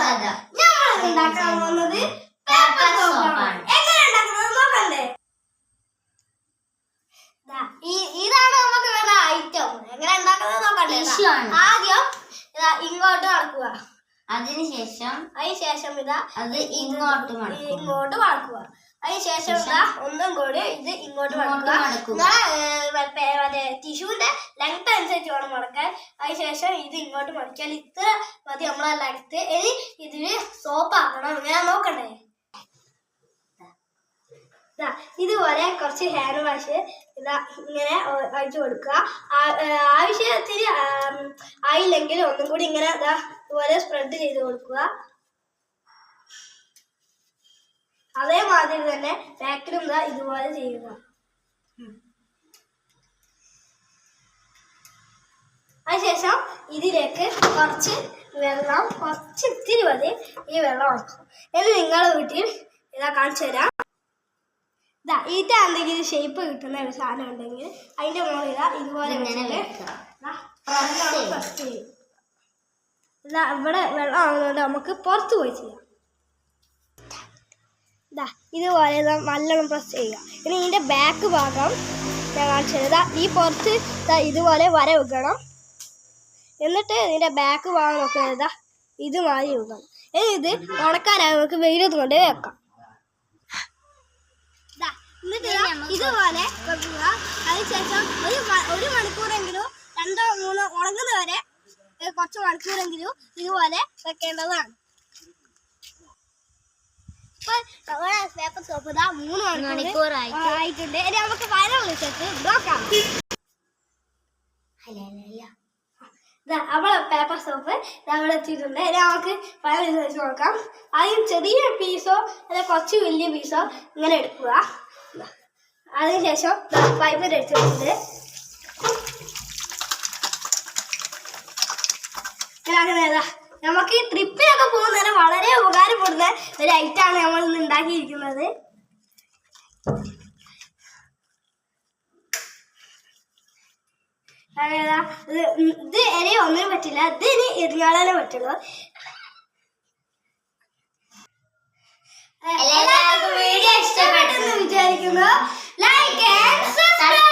സ്വാഗതം. ഞങ്ങൾ ഉണ്ടാക്കാൻ പോകുന്നത് പേപ്പർ സോപ്പാണ്. എങ്ങനെ ഉണ്ടാക്കുന്നത് നോക്കണ്ടേ? ഇതാണ് നമുക്ക് വേണ്ട ഐറ്റം. എങ്ങനെ ഉണ്ടാക്കുന്നത് നോക്കണ്ടേ? ആദ്യം ഇങ്ങോട്ട് മടക്കുക. അതിനുശേഷം ഇതാ അത് ഇങ്ങോട്ട് മടക്കുക. അതിനുശേഷം ഇതാ ഒന്നും കൂടി ഇത് ഇങ്ങോട്ട് മടക്കുക. മറ്റേ ടിഷ്യൂന്റെ ലെങ്ത് അനുസരിച്ച് വേണം മടക്കാൻ. അതിനുശേഷം ഇത് ഇങ്ങോട്ട് മടക്കിയാൽ ഇത്ര മതി നമ്മളെ ലെങ്ത്. ഇനി ഇതിന് സോപ്പ് ആക്കണം. ഇങ്ങനെ നോക്കണ്ടേ? ഇതുപോലെ കുറച്ച് ഹാൻഡ് വാഷ് ഇതാ ഇങ്ങനെ ഒഴിച്ചു കൊടുക്കുക. ആവശ്യത്തിന് ആയില്ലെങ്കിൽ ഒന്നും കൂടി ഇങ്ങനെ ഇതാ ഇതുപോലെ സ്പ്രെഡ് ചെയ്ത് കൊടുക്കുക. അതേമാതിരി തന്നെ ബാക്കിലും ഇതാ ഇതുപോലെ ചെയ്യുക. അതിനുശേഷം ഇതിലേക്ക് കുറച്ച് വെള്ളം, കുറച്ച് ഇത്തിരി മതി ഈ വെള്ളം ഒഴിക്കും. ഇനി നിങ്ങളുടെ വീട്ടിൽ ഇതാ കാണിച്ചു തരാം. ഈറ്റ എന്തെങ്കിലും ഷേപ്പ് കിട്ടുന്ന ഒരു സാധനം ഉണ്ടെങ്കിൽ അതിന്റെ മുകളിൽ ഇതുപോലെ പ്രസ് ചെയ്യും. ഇവിടെ വെള്ളം ആവുന്നതുകൊണ്ട് നമുക്ക് പുറത്ത് പോയി ചെയ്യാം. ഇതുപോലെ നല്ലോണം പ്രസ് ചെയ്യുക. ഇനി ഇതിന്റെ ബാക്ക് ഭാഗം ഞാൻ കാണിച്ചത് ഈ പുറത്ത് ഇതുപോലെ വര വെക്കണം. എന്നിട്ട് ഇതിന്റെ ബാക്ക് ഭാഗം നോക്കുന്നത് ഇതുമാതിരി വെക്കണം. ഇനി ഇത് ഉണക്കാനായി നമുക്ക് വെയിലത്ത് കൊണ്ട് വെക്കാം. എന്നിട്ട് ഇതുപോലെ വെക്കുക. അതിനുശേഷം ഒരു മണിക്കൂറെങ്കിലും 2-3 ഉണങ്ങുന്നവരെ കുറച്ച് മണിക്കൂറെങ്കിലും ഇതുപോലെ വെക്കേണ്ടതാണ്. ഇപ്പൊ നമ്മുടെ പേപ്പർ സോപ്പ് 3 മണിക്കൂർ ആയിട്ടുണ്ട്. ഇനി നമുക്ക് വര വിളിച്ചിട്ട് നോക്കാം. അവളെ പേപ്പർ സോപ്പ് അവിടെ എത്തിയിട്ടുണ്ട്. ഇനി നമുക്ക് വര വിളിച്ച് നോക്കാം. ആദ്യം ചെറിയ പീസോ അല്ലെങ്കിൽ കുറച്ച് വലിയ പീസോ ഇങ്ങനെ എടുക്കുക. അതിനുശേഷം ഫൈബർ എടുത്തിട്ടുണ്ട്. നമുക്ക് ഈ ട്രിപ്പിലൊക്കെ പോകുന്നതിന് വളരെ ഉപകാരപ്പെടുന്ന ഒരു ഐറ്റമാണ് നമ്മൾ ഇന്ന് ഉണ്ടാക്കിയിരിക്കുന്നത്. ഇത് ഇനി ഒന്നിനും പറ്റില്ല. ഇത് ഇനി എറിയാളെ പറ്റുള്ളൂ. എല്ലാവർക്കും വീഡിയോ ഇഷ്ടപ്പെട്ടെന്ന് വിചാരിക്കുന്നു. Like and subscribe.